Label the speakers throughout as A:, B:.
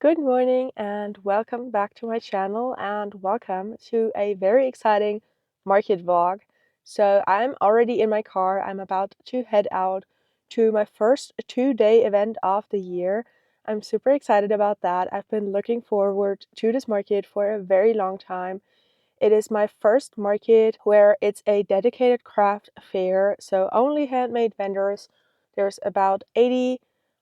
A: Good morning and welcome back to my channel and welcome to a very exciting market vlog. So I'm already in my car. I'm about to head out to my first 2-day event of the year. I'm super excited about that. I've been looking forward to this market for a very long time. It is my first market where it's a dedicated craft fair, so only handmade vendors. There's about 80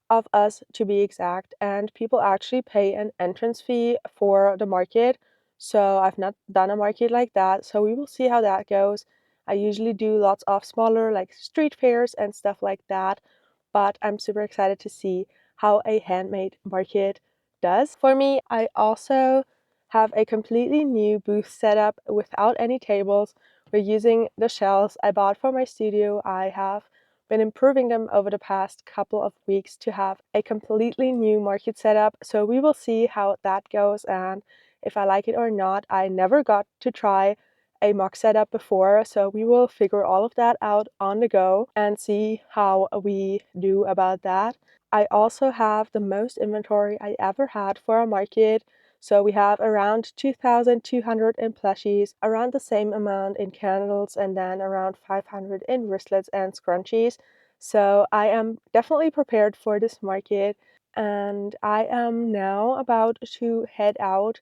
A: of us to be exact, and people actually pay an entrance fee for the market. So I've not done a market like that, so we will see how that goes. I usually do lots of smaller like street fairs and stuff like that, but I'm super excited to see how a handmade market does for me. I also have a completely new booth setup without any tables. We're using the shelves I bought for my studio. I have been improving them over the past couple of weeks to have a completely new market setup. So we will see how that goes and if I like it or not. I never got to try a mock setup before, so we will figure all of that out on the go and see how we do about that. I also have the most inventory I ever had for a market. So we have around 2,200 in plushies, around the same amount in candles, and then around 500 in wristlets and scrunchies. So I am definitely prepared for this market, and I am now about to head out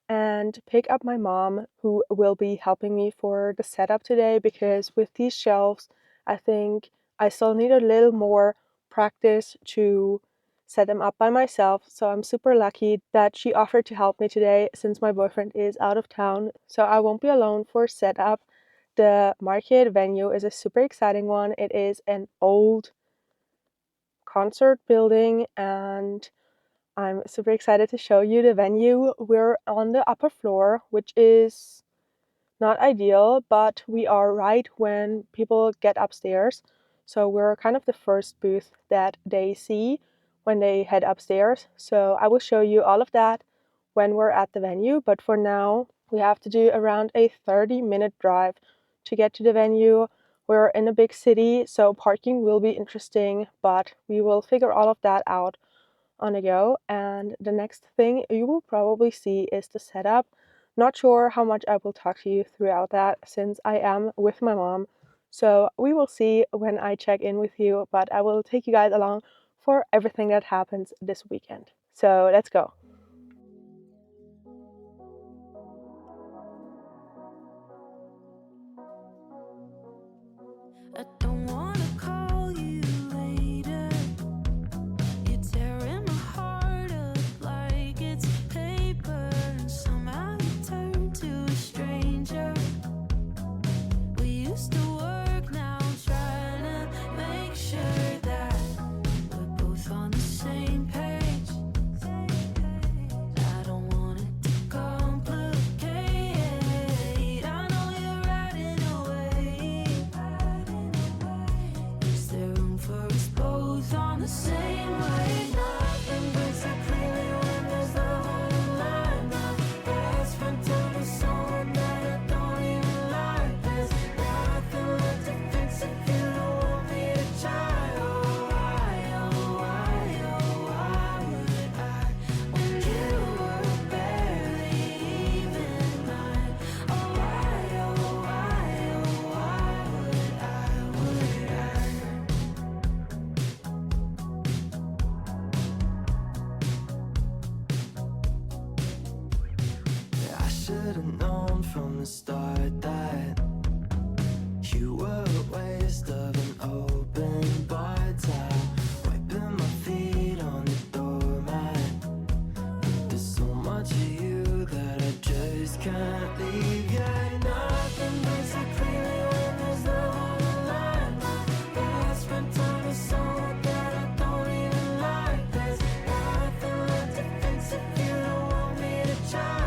A: and pick up my mom, who will be helping me for the setup today, because with these shelves, I think I still need a little more practice to set them up by myself. So I'm super lucky that she offered to help me today since my boyfriend is out of town. So I won't be alone for setup. The market venue is a super exciting one. It is an old concert building and I'm super excited to show you the venue. We're on the upper floor, which is not ideal, but we are right when people get upstairs. So we're kind of the first booth that they see when they head upstairs. So I will show you all of that when we're at the venue, but for now we have to do around a 30-minute drive to get to the venue. We're in a big city, so parking will be interesting, but we will figure all of that out on a go. And the next thing you will probably see is the setup. Not sure how much I will talk to you throughout that since I am with my mom. So we will see when I check in with you, but I will take you guys along for everything that happens this weekend. So let's go.
B: I don't wanna call you later. You're tearing my heart up like it's paper, and somehow you turn to a stranger. We used to work, now I'm trying to make sure that we're both on the same page. I don't want it to complicate. I know you're riding away. Is there room for us both on the same wave? Nothing breaks so clearly when there's love on the line. My best friend told me someone that I don't even like. There's nothing left to fix if you don't want me to try. Oh, why would I when you were barely even mine? Oh, why would I? I should have known from the start that you were a waste of an open bar tab, wiping my feet on the doormat. There's so much of you that I just can't leave. Yeah, nothing breaks so clearly when there's love on the line. My best friend told me someone that I don't even like. There's nothing left to fix if you don't want me to try.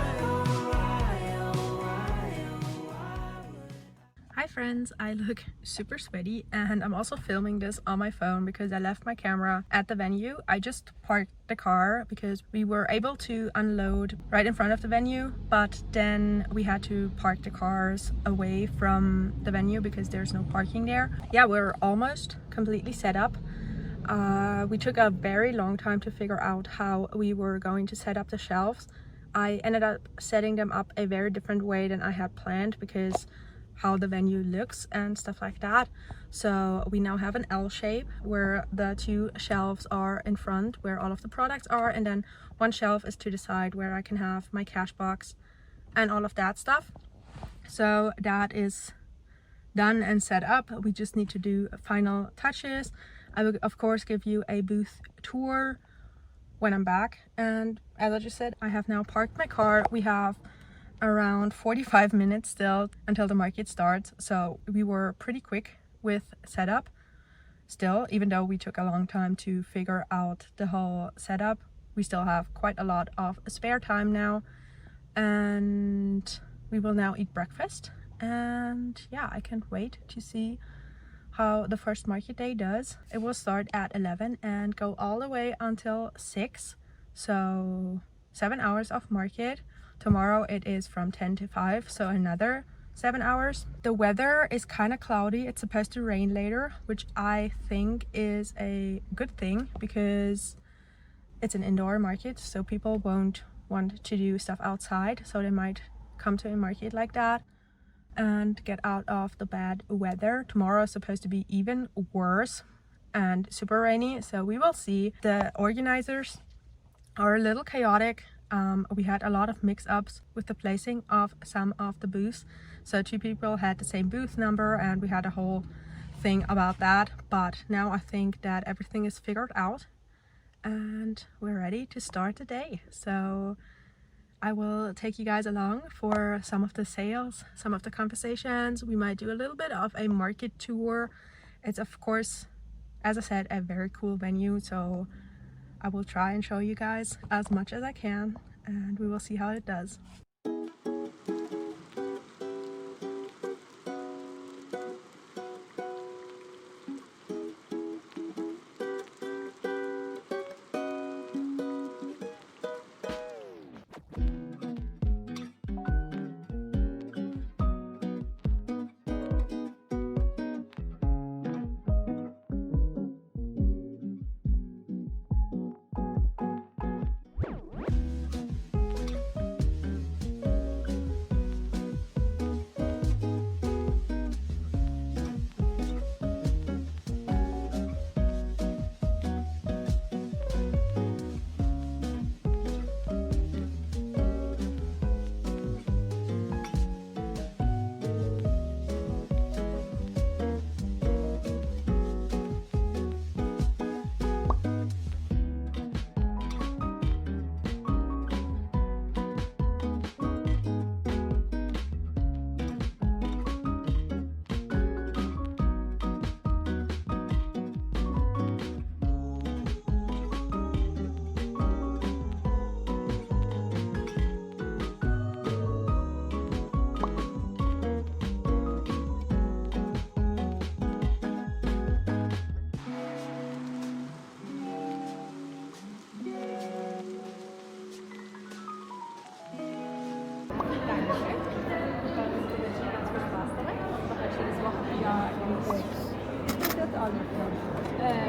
A: Hi friends, I look super sweaty and I'm also filming this on my phone because I left my camera at the venue. I just parked the car because we were able to unload right in front of the venue, but then we had to park the cars away from the venue because there's no parking there. Yeah, we're almost completely set up. We took a very long time to figure out how we were going to set up the shelves. I ended up setting them up a very different way than I had planned because how the venue looks and stuff like that. So we now have an L shape where the two shelves are in front where all of the products are, and then one shelf is to the side where I can have my cash box and all of that stuff. So that is done and set up. We just need to do final touches. I will of course give you a booth tour when I'm back, and as I just said, I have now parked my car. We have around 45 minutes still until the market starts, so we were pretty quick with setup still, even though we took a long time to figure out the whole setup. We still have quite a lot of spare time now, and we will now eat breakfast. And yeah, I can't wait to see how the first market day does. It will start at 11 and go all the way until 6, so 7 hours of market. Tomorrow it is from 10 to 5, so another 7 hours. The weather is kind of cloudy. It's supposed to rain later, which I think is a good thing because it's an indoor market, so people won't want to do stuff outside, so they might come to a market like that and get out of the bad weather. Tomorrow is supposed to be even worse and super rainy, so we will see. The organizers are a little chaotic. We had a lot of mix-ups with the placing of some of the booths, so 2 people had the same booth number and we had a whole thing about that, but now I think that everything is figured out and we're ready to start the day. So I will take you guys along for some of the sales, some of the conversations. We might do a little bit of a market tour. It's of course, as I said, a very cool venue, so I will try and show you guys as much as I can, and we will see how it does.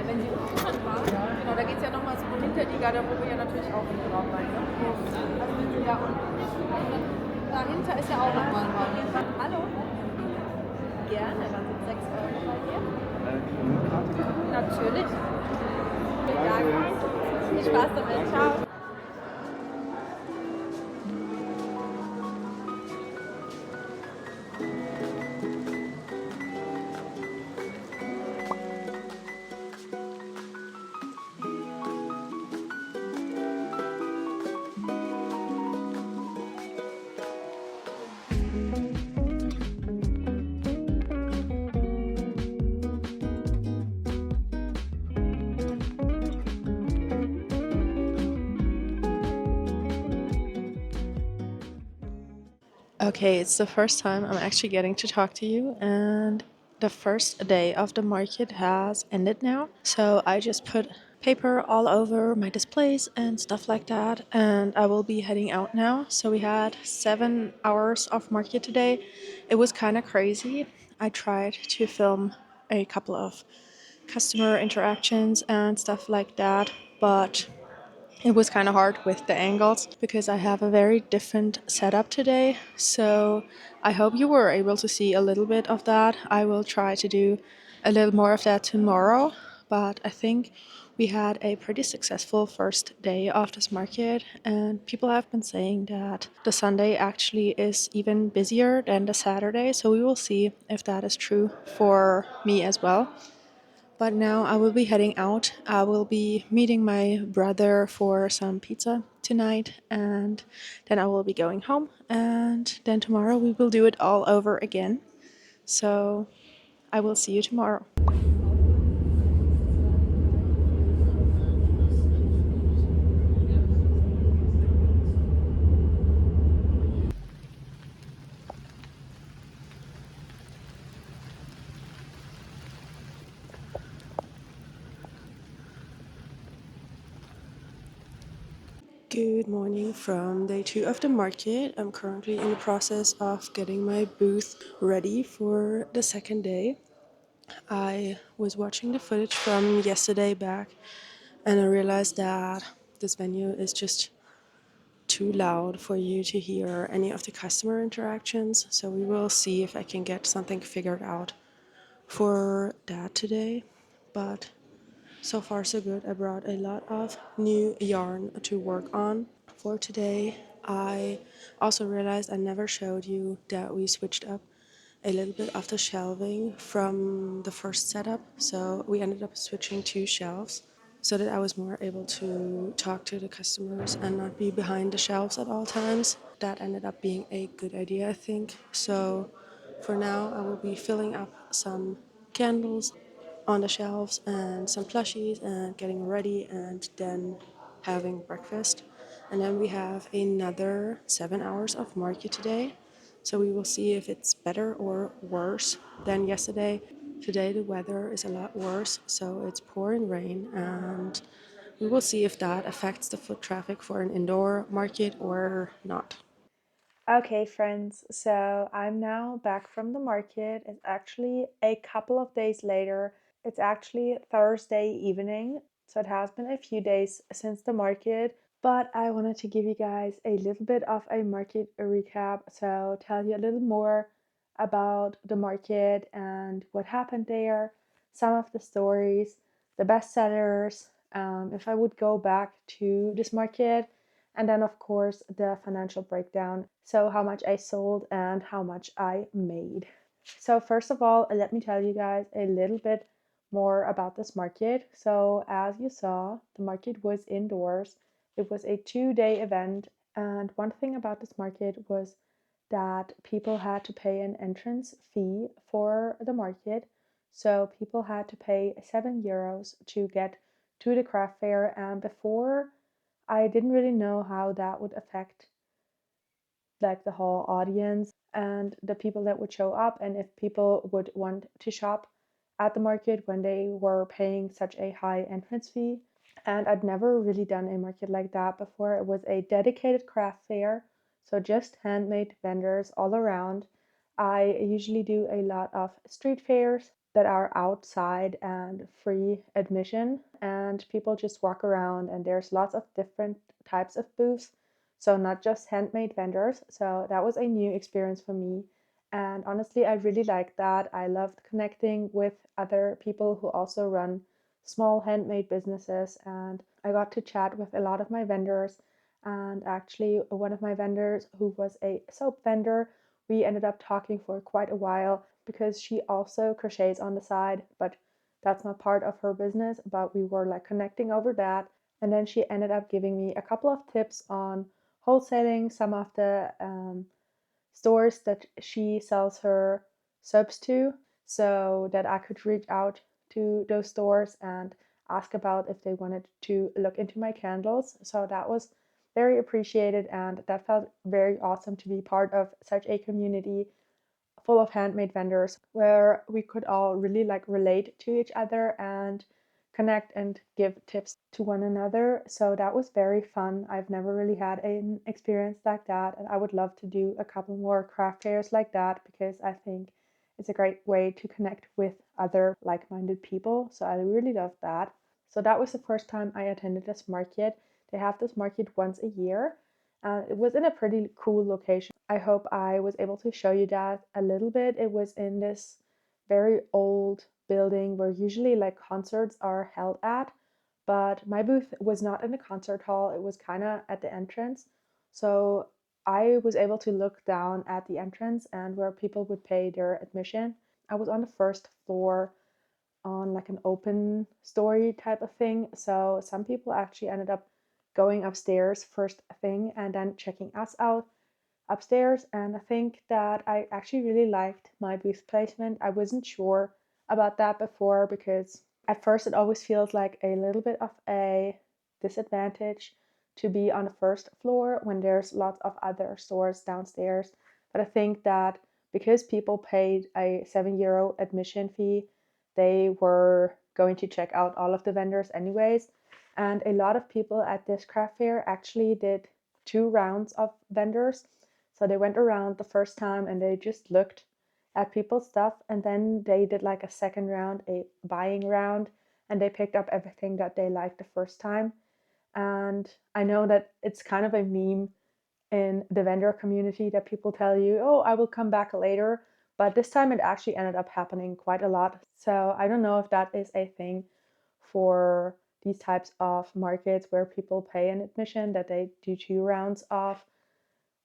A: Wenn sie unten war, genau, da geht es ja nochmal so hinter die Garderobe ja natürlich auch in den Raum rein. Ne? Also wenn sie da unten, dahinter ist ja auch nochmal ein Raum. Hallo? Gerne, dann sind 6 Euro bei dir. Natürlich. Vielen Dank. Viel Spaß damit. Ciao. Okay, it's the first time I'm actually getting to talk to you, and the first day of the market has ended now. So I just put paper all over my displays and stuff like that, and I will be heading out now. So we had 7 hours of market today. It was kind of crazy. I tried to film a couple of customer interactions and stuff like that, but it was kind of hard with the angles because I have a very different setup today. So I hope you were able to see a little bit of that. I will try to do a little more of that tomorrow, but I think we had a pretty successful first day of this market, and people have been saying that the Sunday actually is even busier than the Saturday. So we will see if that is true for me as well. But now I will be heading out. I will be meeting my brother for some pizza tonight, and then I will be going home. And then tomorrow we will do it all over again. So I will see you tomorrow. Good morning from day 2 of the market. I'm currently in the process of getting my booth ready for the second day. I was watching the footage from yesterday back, and I realized that this venue is just too loud for you to hear any of the customer interactions. So we will see if I can get something figured out for that today. But so far so good. I brought a lot of new yarn to work on for today. I also realized I never showed you that we switched up a little bit of the shelving from the first setup. So we ended up switching 2 shelves so that I was more able to talk to the customers and not be behind the shelves at all times. That ended up being a good idea, I think. So for now, I will be filling up some candles on the shelves and some plushies and getting ready and then having breakfast. And then we have another 7 hours of market today. So we will see if it's better or worse than yesterday. Today the weather is a lot worse, so it's pouring rain, and we will see if that affects the foot traffic for an indoor market or not. Okay, friends, so I'm now back from the market. It's actually a couple of days later. It's actually Thursday evening, so it has been a few days since the market, but I wanted to give you guys a little bit of a market recap. So, tell you a little more about the market and what happened there, some of the stories, the best sellers, if I would go back to this market, and then, of course, the financial breakdown. So, how much I sold and how much I made. So, first of all, let me tell you guys a little bit more about this market. So, as you saw, the market was indoors. It was a 2 day event. And one thing about this market was that people had to pay an entrance fee for the market. So, people had to pay €7 to get to the craft fair. And before, I didn't really know how that would affect like the whole audience and the people that would show up, and if people would want to shop at the market when they were paying such a high entrance fee. And I'd never really done a market like that before. It was a dedicated craft fair, so just handmade vendors all around. I usually do a lot of street fairs that are outside and free admission, and people just walk around, and there's lots of different types of booths, so not just handmade vendors. So that was a new experience for me. And honestly, I really liked that. I loved connecting with other people who also run small handmade businesses, and I got to chat with a lot of my vendors. And actually, one of my vendors, who was a soap vendor, we ended up talking for quite a while because she also crochets on the side, but that's not part of her business. But we were like connecting over that. And then she ended up giving me a couple of tips on wholesaling some of the stores that she sells her soaps to, so that I could reach out to those stores and ask about if they wanted to look into my candles. So that was very appreciated, and that felt very awesome to be part of such a community full of handmade vendors where we could all really like relate to each other and connect and give tips to one another. So that was very fun. I've never really had an experience like that, and I would love to do a couple more craft fairs like that because I think It's a great way to connect with other like-minded people. So I really love that. So that was the first time I attended this market. They have this market once a year. It was in a pretty cool location. I hope I was able to show you that a little bit. It was in this very old building where usually like concerts are held at, but my booth was not in a concert hall. It was kind of at the entrance. So I was able to look down at the entrance and where people would pay their admission. I was on the first floor on like an open story type of thing. So some people actually ended up going upstairs first thing and then checking us out upstairs. And I think that I actually really liked my booth placement. I wasn't sure about that before because at first it always feels like a little bit of a disadvantage to be on the first floor when there's lots of other stores downstairs. But I think that because people paid a €7 admission fee, they were going to check out all of the vendors anyways. And a lot of people at this craft fair actually did 2 rounds of vendors. So they went around the first time and they just looked at people's stuff, and then they did like a second round, a buying round, and they picked up everything that they liked the first time. And I know that it's kind of a meme in the vendor community that people tell you, oh, I will come back later. But this time it actually ended up happening quite a lot. So I don't know if that is a thing for these types of markets where people pay an admission, that they do 2 rounds of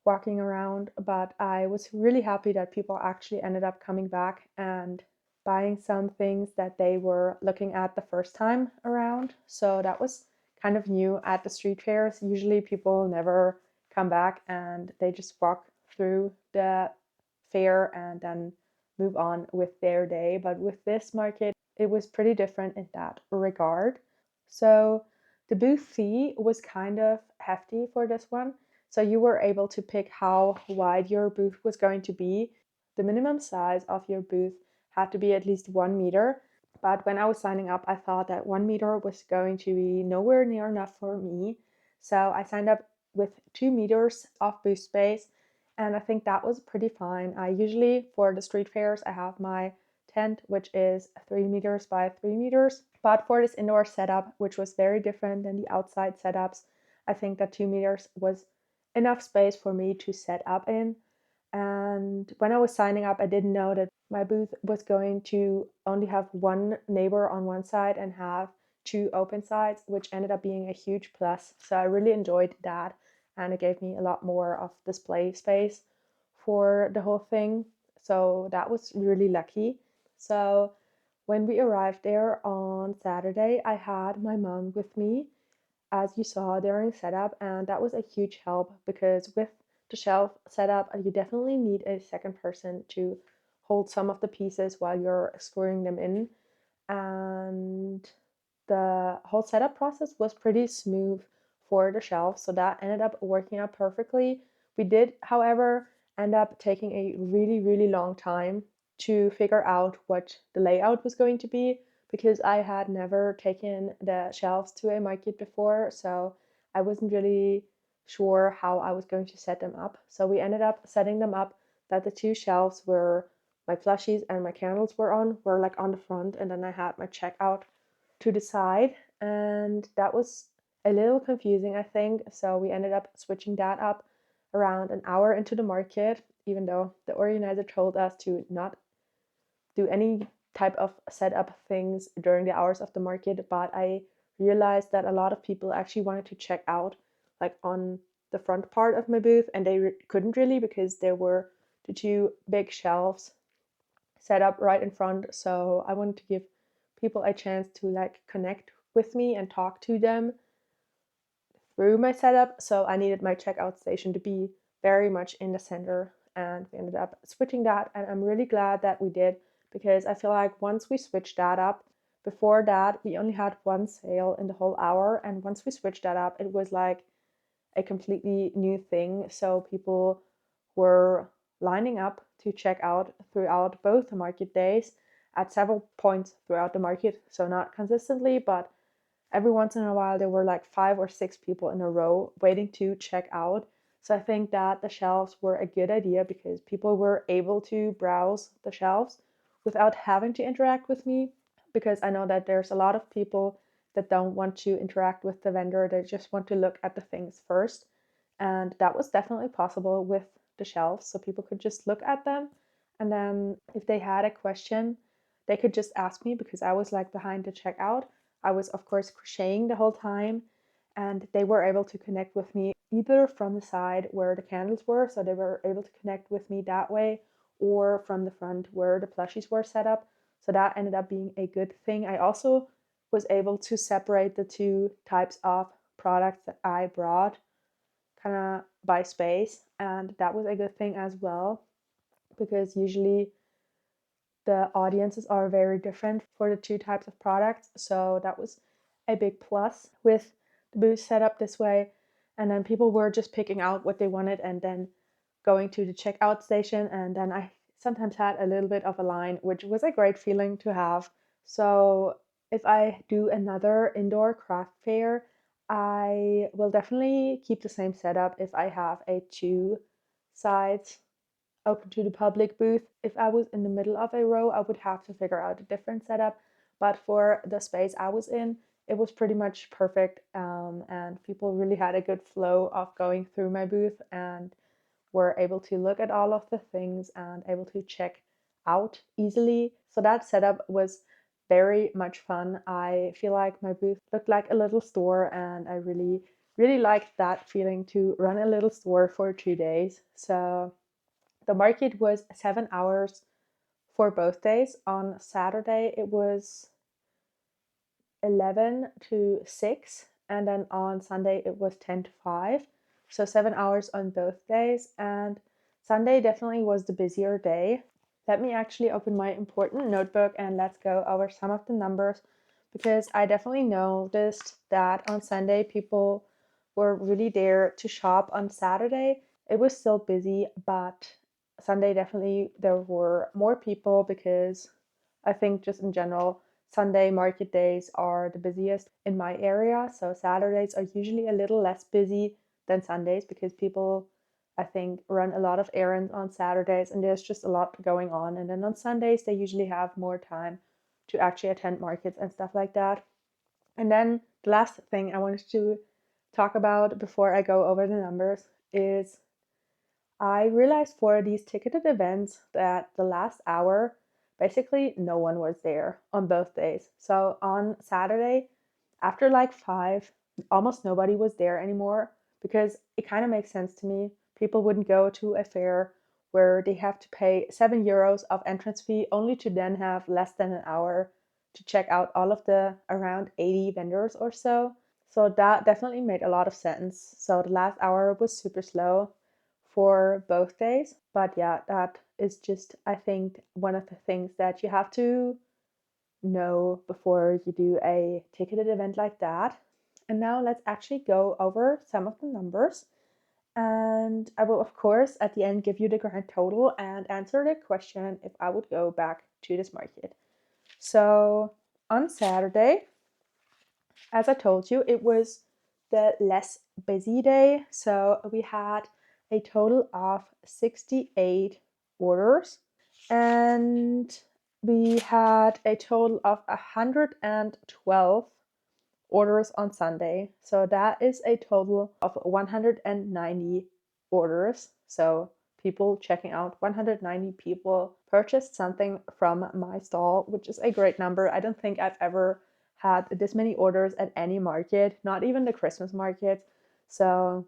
A: walking around, but I was really happy that people actually ended up coming back and buying some things that they were looking at the first time around. So that was kind of new at the street fairs. Usually people never come back and they just walk through the fair and then move on with their day. But with this market, it was pretty different in that regard. So the booth fee was kind of hefty for this one. So you were able to pick how wide your booth was going to be. The minimum size of your booth had to be at least 1 meter. But when I was signing up, I thought that 1 meter was going to be nowhere near enough for me. So I signed up with 2 meters of booth space, and I think that was pretty fine. I usually, for the street fairs, I have my tent, which is 3 meters by 3 meters. But for this indoor setup, which was very different than the outside setups, I think that 2 meters was enough space for me to set up in. And when I was signing up, I didn't know that my booth was going to only have one neighbor on one side and have 2 open sides, which ended up being a huge plus. So I really enjoyed that, and it gave me a lot more of display space for the whole thing. So that was really lucky. So when we arrived there on Saturday, I had my mom with me, as you saw during setup, and that was a huge help because with the shelf setup, you definitely need a second person to hold some of the pieces while you're screwing them in. And the whole setup process was pretty smooth for the shelf, so that ended up working out perfectly. We did, however, end up taking a really, really long time to figure out what the layout was going to be because I had never taken the shelves to a market before, so I wasn't really sure how I was going to set them up. So we ended up setting them up that the 2 shelves where my plushies and my candles were like on the front, and then I had my checkout to the side, and that was a little confusing, I think. So we ended up switching that up around an hour into the market, even though the organizer told us to not do any type of setup things during the hours of the market. But I realized that a lot of people actually wanted to check out like on the front part of my booth, and they couldn't really because there were the 2 big shelves set up right in front. So I wanted to give people a chance to like connect with me and talk to them through my setup. So I needed my checkout station to be very much in the center, and we ended up switching that, and I'm really glad that we did because I feel like once we switched that up, before that we only had one sale in the whole hour, and once we switched that up it was like a completely new thing. So people were lining up to check out throughout both the market days at several points throughout the market. So not consistently, but every once in a while there were like 5 or 6 people in a row waiting to check out. So I think that the shelves were a good idea because people were able to browse the shelves without having to interact with me. Because I know that there's a lot of people that don't want to interact with the vendor, they just want to look at the things first. And that was definitely possible with the shelves. So people could just look at them. And then if they had a question, they could just ask me because I was like behind the checkout. I was, of course, crocheting the whole time. And they were able to connect with me either from the side where the candles were. So they were able to connect with me that way, or from the front where the plushies were set up. So that ended up being a good thing. I also was able to separate the two types of products that I brought kind of by space, and that was a good thing as well because usually the audiences are very different for the two types of products. So that was a big plus with the booth set up this way. And then people were just picking out what they wanted and then going to the checkout station. And then I sometimes had a little bit of a line, which was a great feeling to have. So if I do another indoor craft fair, I will definitely keep the same setup if I have a two sides open to the public booth. If I was in the middle of a row, I would have to figure out a different setup. But for the space I was in, it was pretty much perfect. And people really had a good flow of going through my booth and were able to look at all of the things and able to check out easily. So that setup was very much fun. I feel like my booth looked like a little store, and I really, really liked that feeling to run a little store for 2 days. So the market was 7 hours for both days. On Saturday, it was 11 to 6, and then on Sunday, it was 10 to 5. So 7 hours on both days. And Sunday definitely was the busier day. Let me actually open my important notebook and let's go over some of the numbers because I definitely noticed that on Sunday people were really there to shop. On Saturday it was still busy, but Sunday definitely there were more people because I think just in general Sunday market days are the busiest in my area. So Saturdays are usually a little less busy than Sundays because people, I think, run a lot of errands on Saturdays and there's just a lot going on. And then on Sundays, they usually have more time to actually attend markets and stuff like that. And then the last thing I wanted to talk about before I go over the numbers is I realized for these ticketed events that the last hour, basically no one was there on both days. So on Saturday, after like 5, almost nobody was there anymore because it kind of makes sense to me. People wouldn't go to a fair where they have to pay €7 of entrance fee only to then have less than an hour to check out all of the around 80 vendors or so. So that definitely made a lot of sense. So the last hour was super slow for both days. But yeah, that is just, I think, one of the things that you have to know before you do a ticketed event like that. And now let's actually go over some of the numbers. And I will, of course, at the end give you the grand total and answer the question if I would go back to this market. So on Saturday, as I told you, it was the less busy day. So we had a total of 68 orders and we had a total of 112 orders on Sunday. So that is a total of 190 orders. So people checking out, 190 people purchased something from my stall, which is a great number. I don't think I've ever had this many orders at any market, not even the Christmas market. So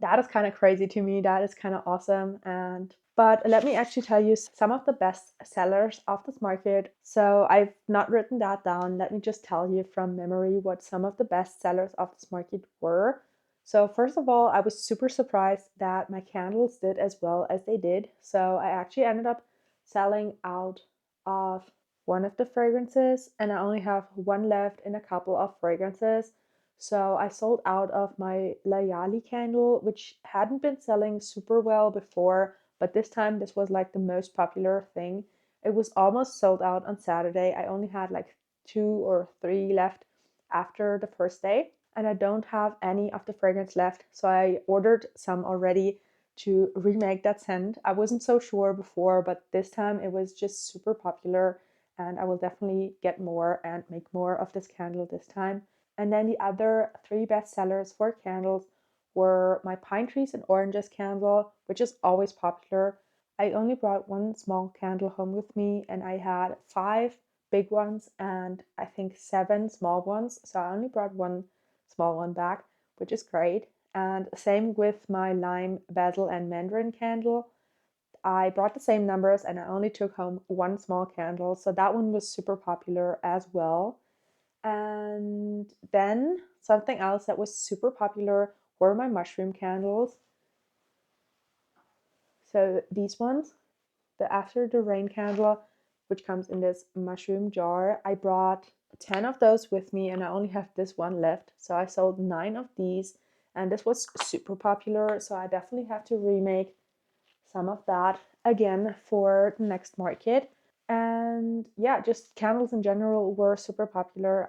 A: that is kind of crazy to me. That is kind of awesome. And but let me actually tell you some of the best sellers of this market. So I've not written that down. Let me just tell you from memory what some of the best sellers of this market were. So first of all, I was super surprised that my candles did as well as they did. So I actually ended up selling out of one of the fragrances and I only have one left in a couple of fragrances. So I sold out of my Layali candle, which hadn't been selling super well before, but this time this was like the most popular thing. It was almost sold out on Saturday. I only had like 2 or 3 left after the first day. and I don't have any of the fragrance left. So I ordered some already to remake that scent. I wasn't so sure before, but this time it was just super popular, and I will definitely get more and make more of this candle this time. And then the other three best sellers for candles were my pine trees and oranges candle, which is always popular. I only brought one small candle home with me, and I had 5 big ones and I think 7 small ones. So I only brought one small one back, which is great. And same with my lime, basil, and mandarin candle. I brought the same numbers and I only took home one small candle. So that one was super popular as well. And then something else that was super popular were my mushroom candles. So these ones, the After the Rain candle, which comes in this mushroom jar. I brought 10 of those with me and I only have this one left. So I sold 9 of these and this was super popular. So I definitely have to remake some of that again for the next market. And yeah, just candles in general were super popular.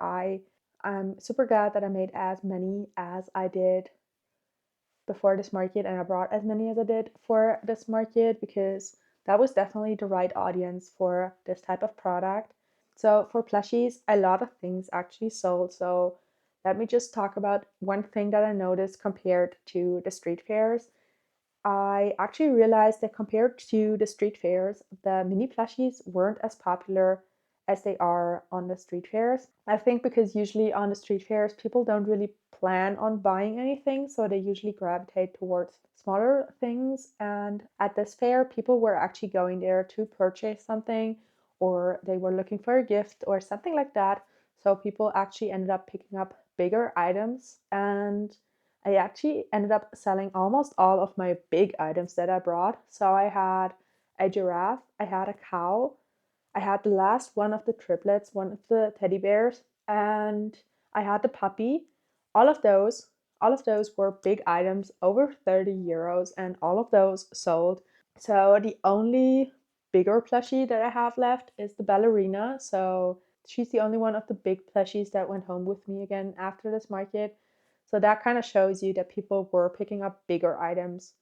A: I'm super glad that I made as many as I did before this market and I brought as many as I did for this market because that was definitely the right audience for this type of product. So for plushies, a lot of things actually sold. So let me just talk about one thing that I noticed compared to the street fairs. I actually realized that compared to the street fairs, the mini plushies weren't as popular as they are on the street fairs. I think because usually on the street fairs, people don't really plan on buying anything, so they usually gravitate towards smaller things. And at this fair, people were actually going there to purchase something, or they were looking for a gift or something like that. So people actually ended up picking up bigger items, and I actually ended up selling almost all of my big items that I brought. So I had a giraffe, I had a cow, I had the last one of the triplets, one of the teddy bears, and I had the puppy. All of those, all of those were big items, over 30 euros, and all of those sold. So the only bigger plushie that I have left is the ballerina. So she's the only one of the big plushies that went home with me again after this market. So that kind of shows you that people were picking up bigger items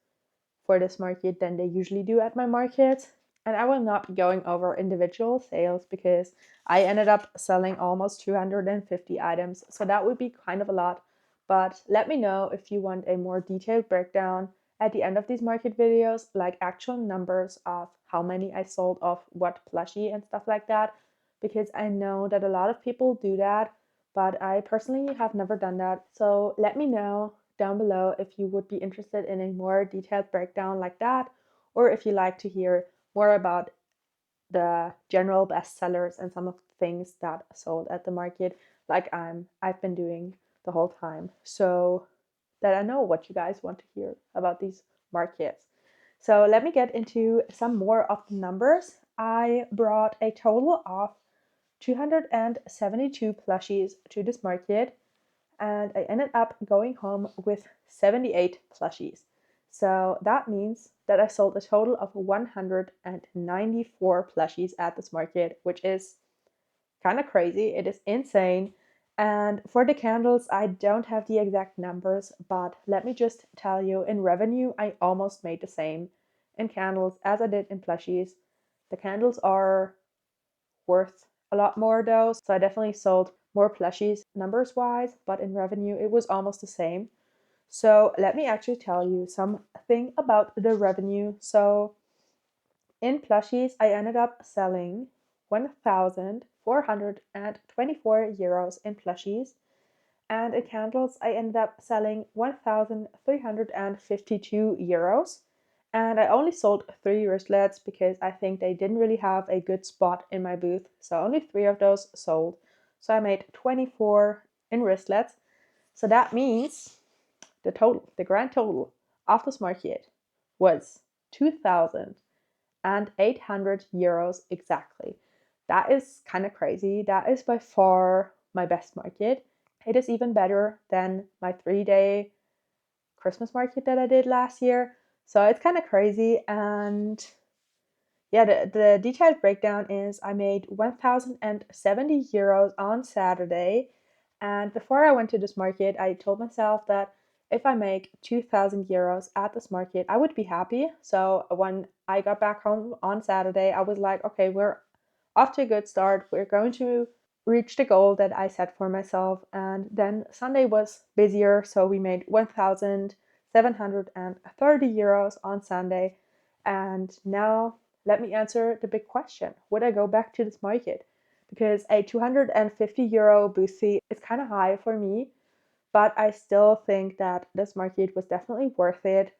A: for this market than they usually do at my market. And I will not be going over individual sales because I ended up selling almost 250 items. So that would be kind of a lot. But let me know if you want a more detailed breakdown at the end of these market videos, like actual numbers of how many I sold of what plushie and stuff like that. Because I know that a lot of people do that, but I personally have never done that. So let me know down below if you would be interested in a more detailed breakdown like that, or if you like to hear more about the general bestsellers and some of the things that sold at the market, like I've been doing the whole time, so that I know what you guys want to hear about these markets. So let me get into some more of the numbers. I brought a total of 272 plushies to this market, and I ended up going home with 78 plushies. So that means that I sold a total of 194 plushies at this market, which is kind of crazy. It is insane. And for the candles, I don't have the exact numbers, but let me just tell you, in revenue, I almost made the same in candles as I did in plushies. The candles are worth a lot more though, so I definitely sold more plushies numbers wise, but in revenue it was almost the same. So let me actually tell you something about the revenue. So in plushies, I ended up selling 1,424 euros in plushies, and in candles, I ended up selling 1,352 euros. And I only sold 3 wristlets because I think they didn't really have a good spot in my booth. So only 3 of those sold. So I made 24 in wristlets. So that means the grand total of this market was 2,800 euros exactly. That is kind of crazy. That is by far my best market. It is even better than my 3-day Christmas market that I did last year. So it's kind of crazy. And yeah, the detailed breakdown is I made 1,070 euros on Saturday And before I went to this market, I told myself that if I make 2,000 euros at this market, I would be happy. So when I got back home on Saturday, I was like, okay, we're off to a good start. We're going to reach the goal that I set for myself. And then Sunday was busier, so we made 1,730 euros on Sunday. And now let me answer the big question. Would I go back to this market? Because a 250 euro booth fee is kind of high for me, but I still think that this market was definitely worth it,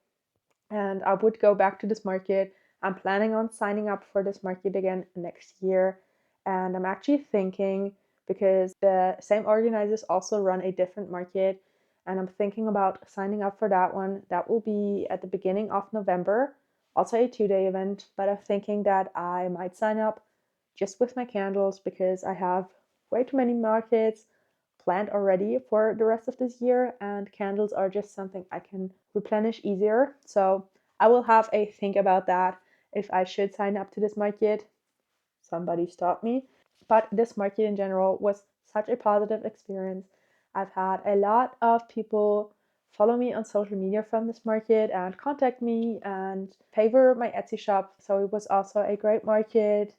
A: and I would go back to this market. I'm planning on signing up for this market again next year, and I'm actually thinking, because the same organizers also run a different market, and I'm thinking about signing up for that one. That will be at the beginning of November, also a 2-day event, but I'm thinking that I might sign up just with my candles because I have way too many markets planned already for the rest of this year, and candles are just something I can replenish easier. So I will have a think about that if I should sign up to this market. Somebody stop me. But this market in general was such a positive experience. I've had a lot of people follow me on social media from this market and contact me and favor my Etsy shop. So it was also a great market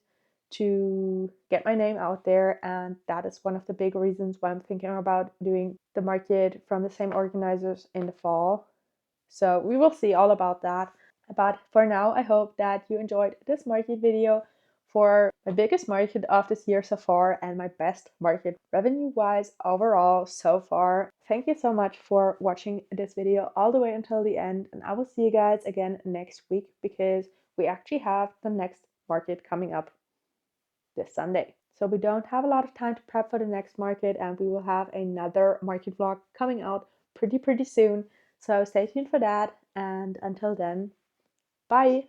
A: to get my name out there, and that is one of the big reasons why I'm thinking about doing the market from the same organizers in the fall. So we will see all about that. But for now, I hope that you enjoyed this market video for my biggest market of this year so far and my best market revenue wise overall so far. Thank you so much for watching this video all the way until the end, and I will see you guys again next week because we actually have the next market coming up this Sunday. So we don't have a lot of time to prep for the next market, and we will have another market vlog coming out pretty soon. So stay tuned for that, and until then, bye!